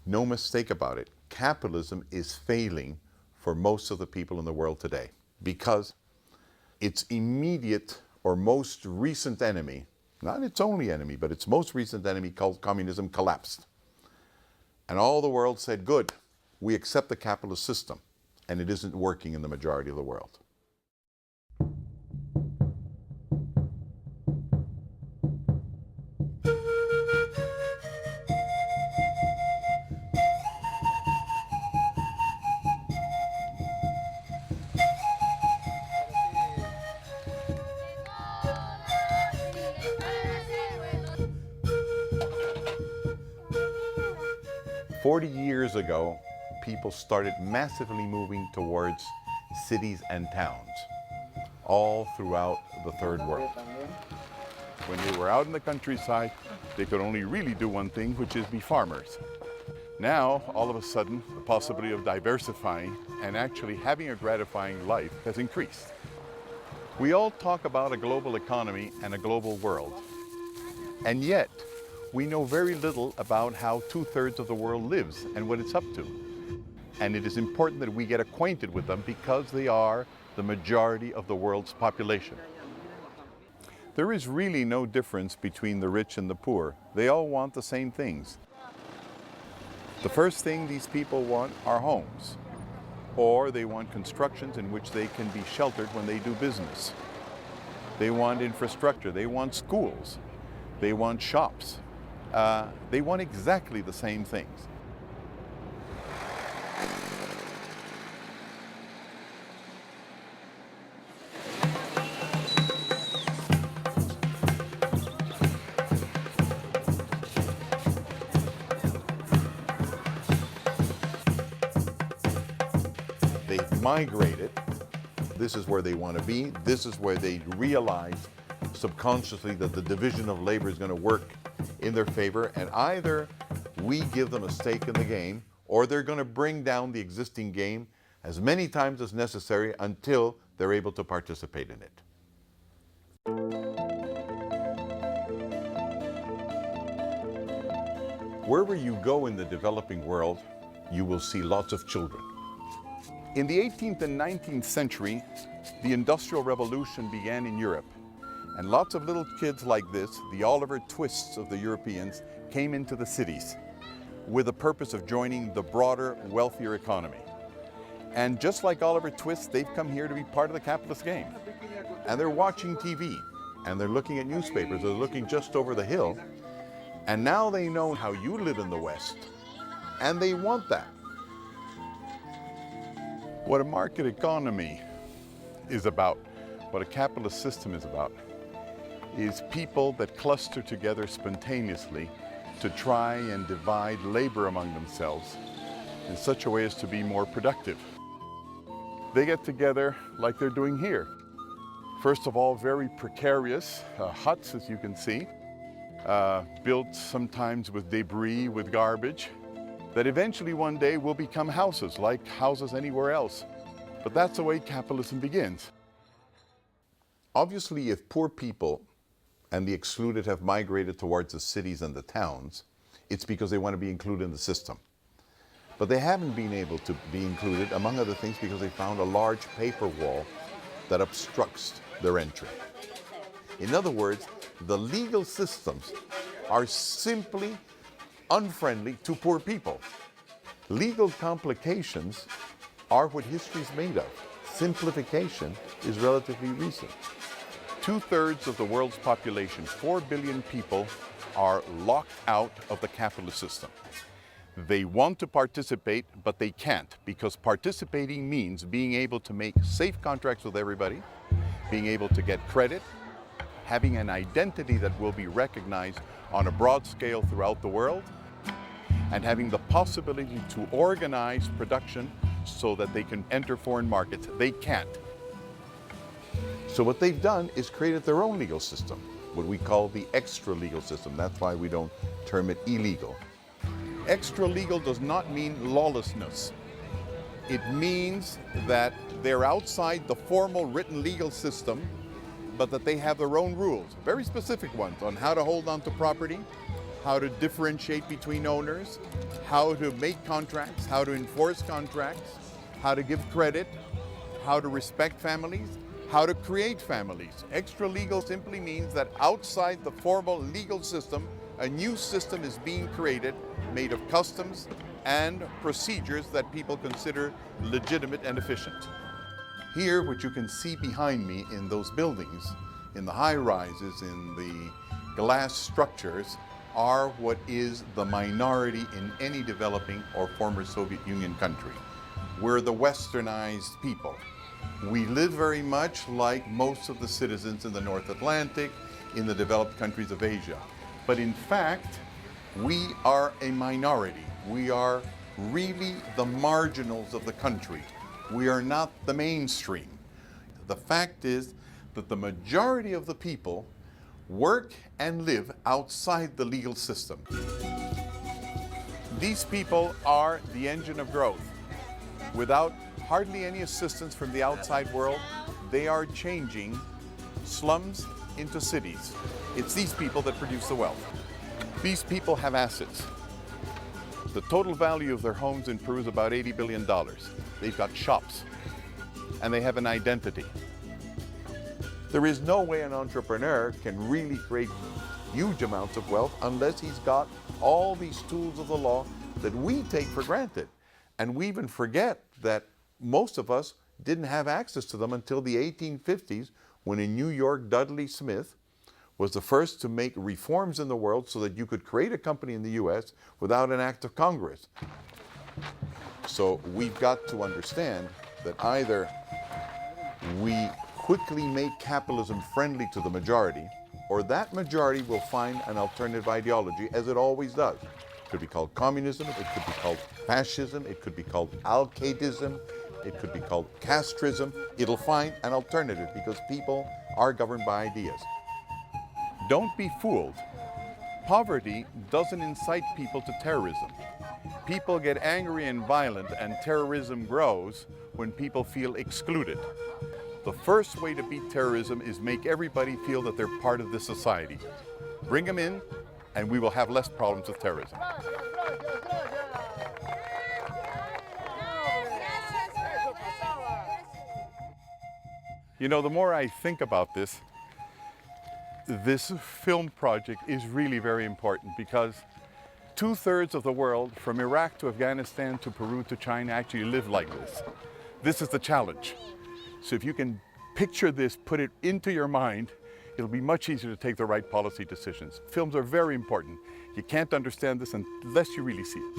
No mistake about it, capitalism is failing for most of the people in the world today because its immediate or most recent enemy, not its only enemy, but its most recent enemy called communism collapsed. And all the world said, good, we accept the capitalist system, and it isn't working in the majority of the world. 40 years ago, people started massively moving towards cities and towns, all throughout the Third World. When they were out in the countryside, they could only really do one thing, which is be farmers. Now, all of a sudden, the possibility of diversifying and actually having a gratifying life has increased. We all talk about a global economy and a global world, and yet we know very little about how 2/3 of the world lives and what it's up to. And it is important that we get acquainted with them because they are the majority of the world's population. There is really no difference between the rich and the poor. They all want the same things. The first thing these people want are homes, or they want constructions in which they can be sheltered when they do business. They want infrastructure, they want schools, they want shops. They want exactly the same things. They've migrated. This is where they want to be. This is where they realize subconsciously that the division of labor is going to work in their favor, and either we give them a stake in the game, or they're going to bring down the existing game as many times as necessary until they're able to participate in it. Wherever you go in the developing world, you will see lots of children. In the 18th and 19th century, the Industrial Revolution began in Europe. And lots of little kids like this, the Oliver Twists of the Europeans, came into the cities with the purpose of joining the broader, wealthier economy. And just like Oliver Twist, they've come here to be part of the capitalist game. And they're watching TV, and they're looking at newspapers, they're looking just over the hill, and now they know how you live in the West, and they want that. What a market economy is about, what a capitalist system is about, is people that cluster together spontaneously to try and divide labor among themselves in such a way as to be more productive. They get together like they're doing here. First of all, very precarious huts, as you can see, built sometimes with debris, with garbage, that eventually one day will become houses, like houses anywhere else. But that's the way capitalism begins. Obviously, if poor people and the excluded have migrated towards the cities and the towns, it's because they want to be included in the system. But they haven't been able to be included, among other things, because they found a large paper wall that obstructs their entry. In other words, the legal systems are simply unfriendly to poor people. Legal complications are what history is made of. Simplification is relatively recent. 2/3 of the world's population, 4 billion people, are locked out of the capitalist system. They want to participate, but they can't, because participating means being able to make safe contracts with everybody, being able to get credit, having an identity that will be recognized on a broad scale throughout the world, and having the possibility to organize production so that they can enter foreign markets. They can't. So what they've done is created their own legal system, what we call the extra-legal system. That's why we don't term it illegal. Extra-legal does not mean lawlessness. It means that they're outside the formal written legal system, but that they have their own rules, very specific ones, on how to hold on to property, how to differentiate between owners, how to make contracts, how to enforce contracts, how to give credit, how to respect families, how to create families. Extra-legal simply means that outside the formal legal system, a new system is being created, made of customs and procedures that people consider legitimate and efficient. Here, what you can see behind me in those buildings, in the high-rises, in the glass structures, are what is the minority in any developing or former Soviet Union country. We're the westernized people. We live very much like most of the citizens in the North Atlantic, in the developed countries of Asia. But in fact, we are a minority. We are really the marginals of the country. We are not the mainstream. The fact is that the majority of the people work and live outside the legal system. These people are the engine of growth. Without hardly any assistance from the outside world, they are changing slums into cities. It's these people that produce the wealth. These people have assets. The total value of their homes in Peru is about $80 billion. They've got shops, and they have an identity. There is no way an entrepreneur can really create huge amounts of wealth unless he's got all these tools of the law that we take for granted. And we even forget that most of us didn't have access to them until the 1850s, when in New York, Dudley Smith was the first to make reforms in the world so that you could create a company in the US without an act of Congress. So we've got to understand that either we quickly make capitalism friendly to the majority, or that majority will find an alternative ideology, as it always does. It could be called communism, it could be called fascism, it could be called Al-Qaedism, it could be called castrism. It'll find an alternative because people are governed by ideas. Don't be fooled. Poverty doesn't incite people to terrorism. People get angry and violent, and terrorism grows when people feel excluded. The first way to beat terrorism is make everybody feel that they're part of this society. Bring them in, and we will have less problems with terrorism. You know, the more I think about this film project is really very important, because 2/3 of the world, from Iraq to Afghanistan to Peru to China, actually live like this. This is the challenge. So if you can picture this, put it into your mind, it'll be much easier to take the right policy decisions. Films are very important. You can't understand this unless you really see it.